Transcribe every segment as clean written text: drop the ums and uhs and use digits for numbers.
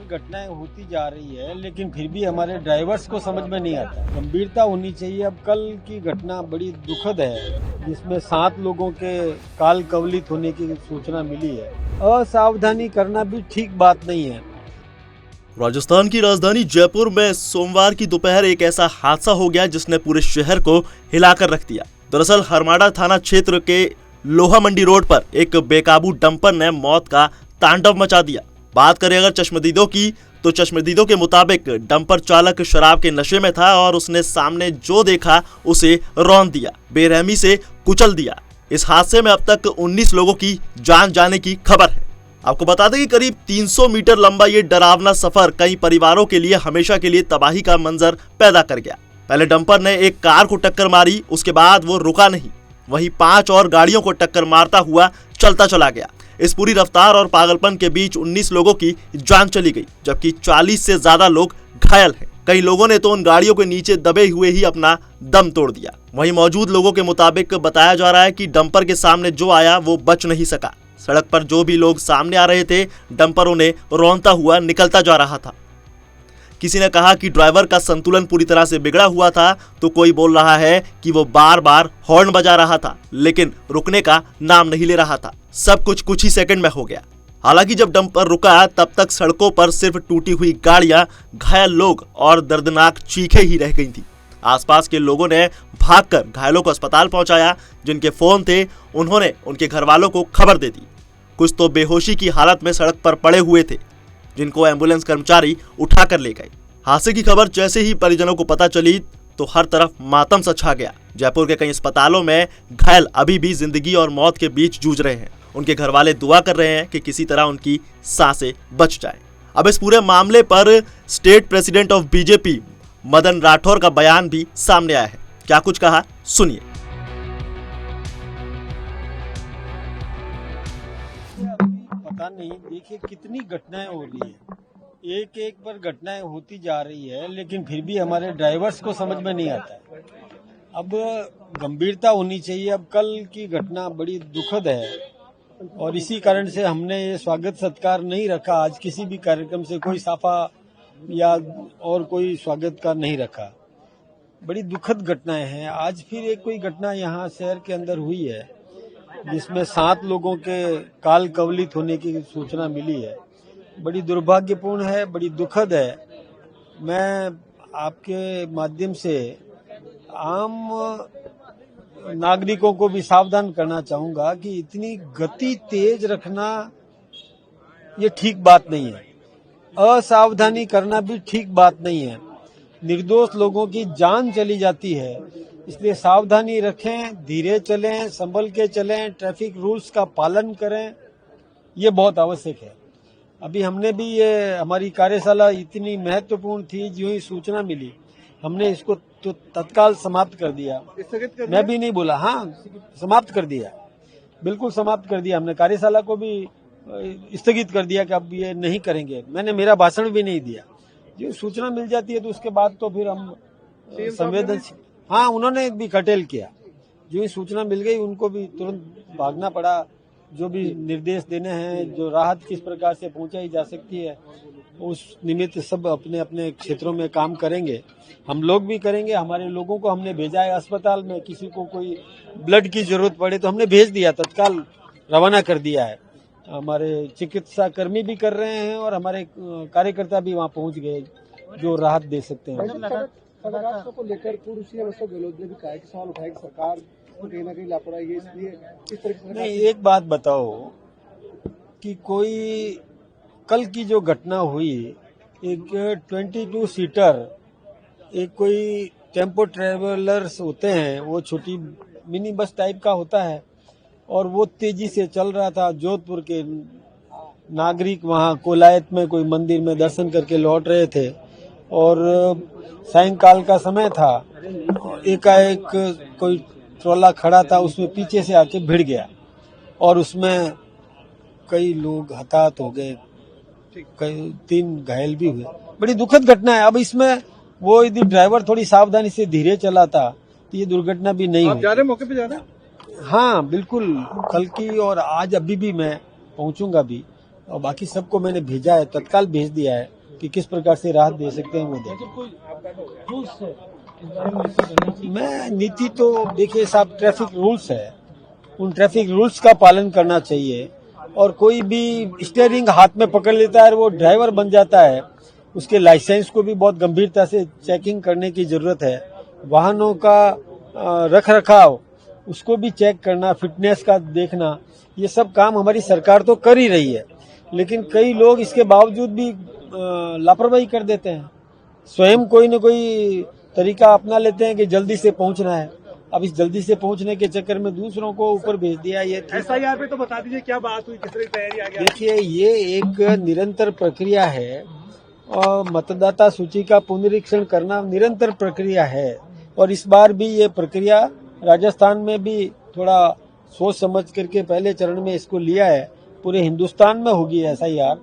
घटनाएं होती जा रही है, लेकिन फिर भी हमारे ड्राइवर्स को समझ में नहीं आता। गंभीरता होनी चाहिए। अब कल की घटना बड़ी दुखद है, जिसमें 7 लोगों के काल कवलित होने की सूचना मिली है। असावधानी करना भी ठीक बात नहीं है। राजस्थान की राजधानी जयपुर में सोमवार की दोपहर एक ऐसा हादसा हो गया जिसने पूरे शहर को हिलाकर रख दिया। दरअसल हरमाड़ा थाना क्षेत्र के लोहा मंडी रोड पर एक बेकाबू डंपर ने मौत का तांडव मचा दिया। बात करें अगर चश्मदीदों की, तो चश्मदीदों के मुताबिक डंपर चालक शराब के नशे में था और उसने सामने जो देखा उसे रौंद दिया, बेरहमी से कुचल दिया। इस हादसे में अब तक 19 लोगों की जान जाने की खबर है। आपको बता दें कि करीब 300 मीटर लंबा ये डरावना सफर कई परिवारों के लिए हमेशा के लिए तबाही का मंजर पैदा कर गया। पहले डंपर ने एक कार को टक्कर मारी, उसके बाद वो रुका नहीं, वहीं 5 और गाड़ियों को टक्कर मारता हुआ चलता चला गया। इस पूरी रफ्तार और पागलपन के बीच 19 लोगों की जान चली गई, जबकि 40 से ज्यादा लोग घायल हैं। कई लोगों ने तो उन गाड़ियों के नीचे दबे हुए ही अपना दम तोड़ दिया। वहीं मौजूद लोगों के मुताबिक बताया जा रहा है कि डंपर के सामने जो आया वो बच नहीं सका। सड़क पर जो भी लोग सामने आ रहे थे, डंपर उन्हें रौंदता हुआ निकलता जा रहा था। किसी ने कहा कि ड्राइवर का संतुलन पूरी तरह से बिगड़ा हुआ था, तो कोई बोल रहा है कि वो बार बार हॉर्न बजा रहा था, लेकिन रुकने का नाम नहीं ले रहा था। सब कुछ ही सेकंड में हो गया। हालांकि जब डंपर रुका तब तक सड़कों पर सिर्फ टूटी हुई गाड़ियां, घायल लोग और दर्दनाक चीखें ही रह गई थी। आसपास के लोगों ने भागकर घायलों को अस्पताल पहुंचाया। जिनके फोन थे उन्होंने उनके घर वालों को खबर दे दी। कुछ तो बेहोशी की हालत में सड़क पर पड़े हुए थे, जिनको एम्बुलेंस कर्मचारी उठाकर ले गए। हादसे की खबर जैसे ही परिजनों को पता चली तो हर तरफ मातम सा छा गया। जयपुर के कई अस्पतालों में घायल अभी भी जिंदगी और मौत के बीच जूझ रहे हैं। उनके घर वाले दुआ कर रहे हैं कि किसी तरह उनकी सांसें बच जाएं। अब इस पूरे मामले पर state president of BJP Madan Rathore का बयान भी सामने आया है। क्या कुछ कहा, सुनिए। पता नहीं, देखिए कितनी घटनाएं हो रही है, एक एक पर घटनाएं होती जा रही है, लेकिन फिर भी हमारे ड्राइवर्स को समझ में नहीं आता है। अब गंभीरता होनी चाहिए। अब कल की घटना बड़ी दुखद है और इसी कारण से हमने ये स्वागत सत्कार नहीं रखा। आज किसी भी कार्यक्रम से कोई साफा या और कोई स्वागत का नहीं रखा। बड़ी दुखद घटनाएं हैं। आज फिर एक कोई घटना यहाँ शहर के अंदर हुई है, जिसमें 7 लोगों के काल कवलित होने की सूचना मिली है। बड़ी दुर्भाग्यपूर्ण है, बड़ी दुखद है। मैं आपके माध्यम से आम नागरिकों को भी सावधान करना चाहूंगा कि इतनी गति तेज रखना ये ठीक बात नहीं है। असावधानी करना भी ठीक बात नहीं है। निर्दोष लोगों की जान चली जाती है, इसलिए सावधानी रखें, धीरे चलें, संभल के चलें, ट्रैफिक रूल्स का पालन करें, ये बहुत आवश्यक है। अभी हमने भी ये हमारी कार्यशाला इतनी महत्वपूर्ण थी, जो ही सूचना मिली हमने इसको तो तत्काल समाप्त कर दिया। मैं भी नहीं बोला, हाँ समाप्त कर दिया, बिल्कुल समाप्त कर दिया। हमने कार्यशाला को भी स्थगित कर दिया कि अब ये नहीं करेंगे। मैंने मेरा भाषण भी नहीं दिया। जो सूचना मिल जाती है तो उसके बाद तो फिर हम संवेदनशील, हाँ उन्होंने भी कर्टेल किया। जो ही सूचना मिल गई उनको भी तुरंत भागना पड़ा। जो भी निर्देश देने हैं, जो राहत किस प्रकार से पहुंचाई जा सकती है, उस निमित्त सब अपने अपने क्षेत्रों में काम करेंगे। हम लोग भी करेंगे। हमारे लोगों को हमने भेजा है अस्पताल में। किसी को कोई ब्लड की जरूरत पड़े तो हमने भेज दिया, तत्काल रवाना कर दिया है। हमारे चिकित्सा कर्मी भी कर रहे हैं और हमारे कार्यकर्ता भी वहाँ पहुँच गए जो राहत दे सकते हैं। को लेकर पूर्व सीएम अशोक गहलोत ने भी कहा कि सवाल उठाया कि सरकार कहीं ना कहीं लापरवाही है, इसलिए इस तरह से। नहीं, एक बात बताओ कि कोई कल की जो घटना हुई, एक 22 सीटर एक कोई टेम्पो ट्रेवलर्स होते हैं, वो छोटी मिनी बस टाइप का होता है, और वो तेजी से चल रहा था। जोधपुर के नागरिक वहाँ कोलायत में कोई मंदिर में दर्शन करके लौट रहे थे और सायंकाल का समय था। एकाएक कोई ट्रोला खड़ा था, उसमें पीछे से आके भिड़ गया और उसमें कई लोग हताहत हो गए, कई 3 घायल भी हुए। बड़ी दुखद घटना है। अब इसमें वो यदि ड्राइवर थोड़ी सावधानी से धीरे चलाता तो ये दुर्घटना भी नहीं होती। जा रहे मौके पे जा रहे? हाँ बिल्कुल, कल की और आज अभी भी मैं पहुंचूंगा भी, और बाकी सबको मैंने भेजा है, तत्काल भेज दिया है। कि किस प्रकार से राहत दे सकते हैं वो दें। मैं नीति तो देखिए साहब, ट्रैफिक रूल्स है, उन ट्रैफिक रूल्स का पालन करना चाहिए। और कोई भी स्टीयरिंग हाथ में पकड़ लेता है और वो ड्राइवर बन जाता है, उसके लाइसेंस को भी बहुत गंभीरता से चेकिंग करने की जरूरत है। वाहनों का रख रखाव उसको भी चेक करना, फिटनेस का देखना, ये सब काम हमारी सरकार तो कर ही रही है। लेकिन कई लोग इसके बावजूद भी लापरवाही कर देते हैं, स्वयं कोई न कोई तरीका अपना लेते हैं कि जल्दी से पहुंचना है। अब इस जल्दी से पहुंचने के चक्कर में दूसरों को ऊपर भेज दिया। ये SIR पे तो बता दीजिए क्या बात हुई, किस तरह की तैयारी आ गया? देखिए, ये एक निरंतर प्रक्रिया है और मतदाता सूची का पुनरीक्षण करना निरंतर प्रक्रिया है। और इस बार भी ये प्रक्रिया राजस्थान में भी थोड़ा सोच समझ करके पहले चरण में इसको लिया है। पूरे हिंदुस्तान में होगी SIR,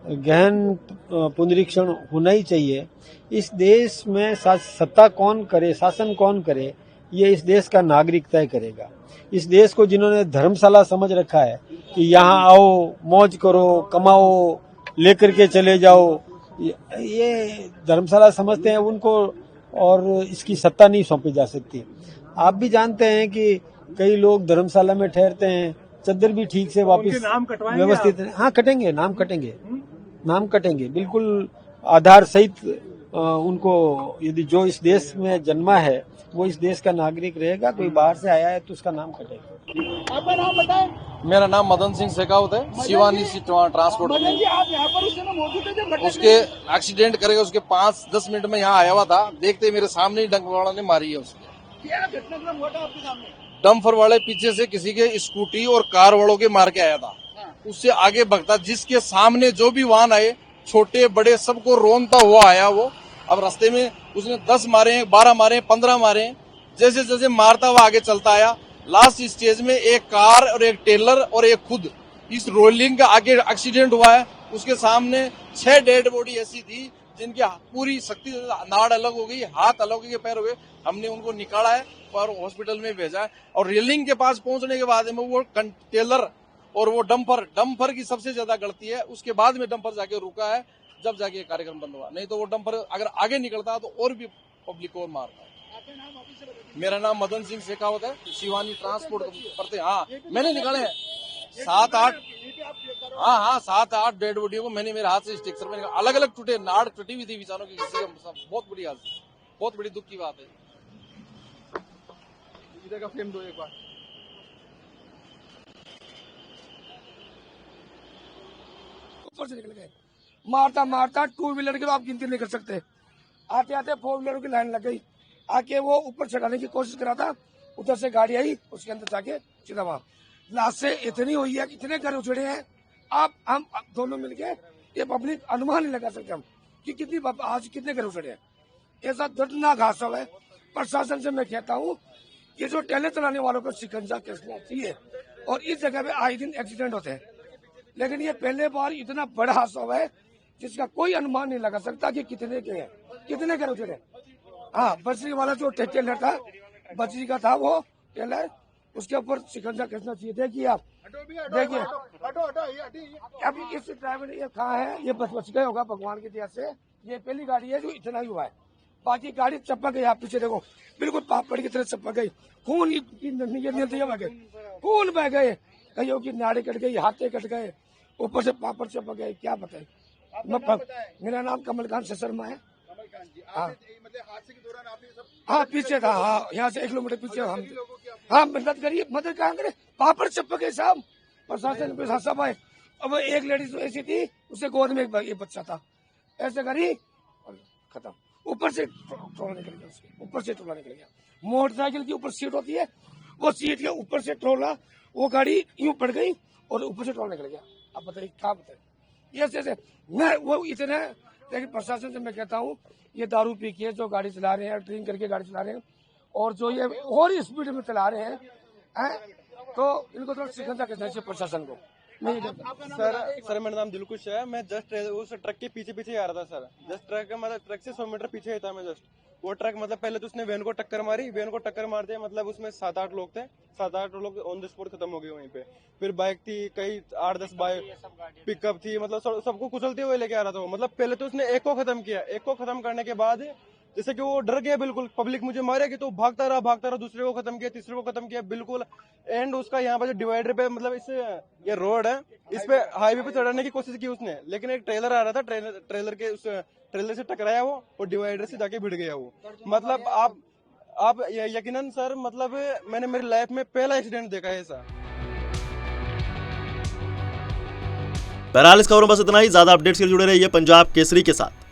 गहन पुनरीक्षण होना ही चाहिए। इस देश में सत्ता कौन करे, शासन कौन करे, ये इस देश का नागरिक तय करेगा। इस देश को जिन्होंने धर्मशाला समझ रखा है कि यहाँ आओ, मौज करो, कमाओ, लेकर के चले जाओ, ये धर्मशाला समझते हैं उनको, और इसकी सत्ता नहीं सौंपी जा सकती। आप भी जानते हैं कि कई लोग धर्मशाला में ठहरते हैं, चद्दर भी ठीक से वापस व्यवस्थित, हाँ कटेंगे, नाम कटेंगे, नाम कटेंगे बिल्कुल आधार सहित। उनको यदि जो इस देश में जन्मा है वो इस देश का नागरिक रहेगा, कोई बाहर से आया है तो उसका नाम कटेगा। आपका नाम बताएं। मेरा नाम मदन सिंह शेखावत है, शिवानी से ट्रांसपोर्ट। मदन जी, आप यहाँ पर उस समय मौजूद थे जब घटना उसके एक्सीडेंट करेगा उसके 5-10 मिनट में यहाँ आया हुआ था, देखते ही मेरे सामने ही डंपर वाला ने मारी है उसके। क्या घटनाक्रम हुआ था आपके सामने? डंपर वाले पीछे से किसी के स्कूटी और कार वालों के मार के आया था, उससे आगे भगता, जिसके सामने जो भी वाहन आए, छोटे बड़े सबको रोनता हुआ आया वो। अब रास्ते में उसने 10 मारे, 12 मारे, 15 मारे, जैसे जैसे मारता हुआ आगे चलता आया। लास्ट स्टेज में एक कार और एक टेलर और एक खुद इस रोलिंग का आगे एक्सीडेंट हुआ है। उसके सामने 6 डेड बॉडी ऐसी थी जिनकी पूरी शक्ति, नाड़ अलग हो गई, हाथ अलग हो गए, पैर हो गए। हमने उनको निकाला है और हॉस्पिटल में भेजा है। और रेलिंग के पास पहुंचने के बाद में वो टेलर और वो डंपर की सबसे ज्यादा गलती है। उसके बाद में डंपर जाके रुका है, जब जाके कार्यक्रम बंद हुआ, नहीं तो वो डंपर अगर आगे निकलता तो और भी पब्लिक को मारता है। मेरा नाम मदन सिंह शेखावत है, शिवानी ट्रांसपोर्ट करते। हाँ, मैंने निकाले हैं 7-8, हाँ 7-8 डेड बॉडियों को मैंने मेरे हाथ से स्ट्रक्चर में निकाला। अलग अलग टूटे, नाड़ टूटी हुई थी बेचारों की, किसी का बहुत बुरी हालत, बहुत बड़ी दुख की बात है। इधर का फ्रेम दो एक बार। ऊपर से निकल गए, मारता मारता 2 व्हीलर की तो आप गिनती नहीं कर सकते। आते आते 4 व्हीलरों की लाइन लग गई, आके वो ऊपर चढ़ाने की कोशिश करा था, उधर से गाड़ी आई, उसके अंदर जाके सीधा वहां लाश से इतनी हुई है, कितने घर उछड़े हैं। हम दोनों मिलके ये पब्लिक अनुमान नहीं लगा सकते हम कि कितनी आज कितने घर उछड़े हैं। ऐसा दर्दनाक हादसा है। प्रशासन से मैं कहता हूँ ये जो टेलर चलाने वालों को शिकंजा कसना चाहिए। और इस जगह पे आए दिन एक्सीडेंट होते हैं, लेकिन ये पहले बार इतना बड़ा हादसा हुआ है जिसका कोई अनुमान नहीं लगा सकता कि कितने के हैं, कितने घर उछड़े। हाँ, बजरी वाला जो टेलर था, बजरी का था वो टेलर, उसके ऊपर शिकंजा कसना चाहिए। देखिए आप, देखिए अब इस ड्राइवर ये कहाँ है, ये बच गए होगा भगवान की दया से। ये पहली गाड़ी है जो इतना ही हुआ है, बाकी गाड़ी चपक गई। आप पीछे देखो, बिल्कुल पापड़ की तरह चपक गई, खून गए, खून बह गए, कईयों की नाड़ी कट गई, हाथे कट गए, ऊपर से पापड़ चपक गए। क्या बताए। मेरा नाम कमलकांत शर्मा है। हाँ पीछे था, हाँ यहाँ से 1 किलोमीटर पीछे हम। हाँ मदद करिए, मदद कहाँ करे, पापड़ चपक गए साहब। प्रशासन सब आए। अब एक लेडीज ऐसी थी, उससे गोद में एक बच्चा था, ऐसे करी और खत्म। ऊपर से टोला निकल गया, उसके ऊपर से टोला निकल गया। मोटरसाइकिल की ऊपर सीट होती है, वो सीट के ऊपर से टोला, वो गाड़ी यूं पड़ गई और ऊपर से टोला निकल गया। अब बताइए क्या बताए। ये मैं वो इतने, लेकिन प्रशासन से मैं कहता हूँ ये दारू पी के जो गाड़ी चला रहे हैं, ड्रिंक करके गाड़ी चला रहे हैं, और जो ये और स्पीड में चला रहे हैं, तो इनको थोड़ा शिकंजा कसना चाहिए प्रशासन को। सर मेरा नाम दिलकुश है। मैं जस्ट उस ट्रक के पीछे आ रहा था सर। जस्ट ट्रक से 100 मीटर पीछे ही था मैं। जस्ट वो ट्रक मतलब पहले तो उसने वैन को टक्कर मारी, वैन को टक्कर मारते मतलब उसमें 7-8 लोग थे, 7-8 लोग ऑन द स्पॉट खत्म हो गए वहीं पे। फिर बाइक थी, कई 8-10 बाइक पिकअप थी, मतलब सबको कुचलते हुए लेके आ रहा था वो। मतलब पहले तो उसने एक को खत्म किया, एक को खत्म करने के बाद जैसे कि वो डर गया बिल्कुल, पब्लिक मुझे मारेगी, तो भागता रहा, दूसरे को खत्म किया, तीसरे को खत्म किया बिल्कुल। एंड उसका यहाँ पर जो डिवाइडर पे मतलब इस ये रोड है, इस पे हाईवे पे चढ़ाने की कोशिश की उसने, लेकिन एक ट्रेलर आ रहा था, ट्रेलर के उस ट्रेलर से टकराया वो और डिवाइडर से जाके भिड़ गया वो। मतलब आप यकीनन सर, मतलब मैंने मेरी लाइफ में पहला एक्सीडेंट देखा है ऐसा। बहरहाल इस खबर में बस इतना ही। ज्यादा अपडेट्स के लिए जुड़े रहिए पंजाब केसरी के साथ।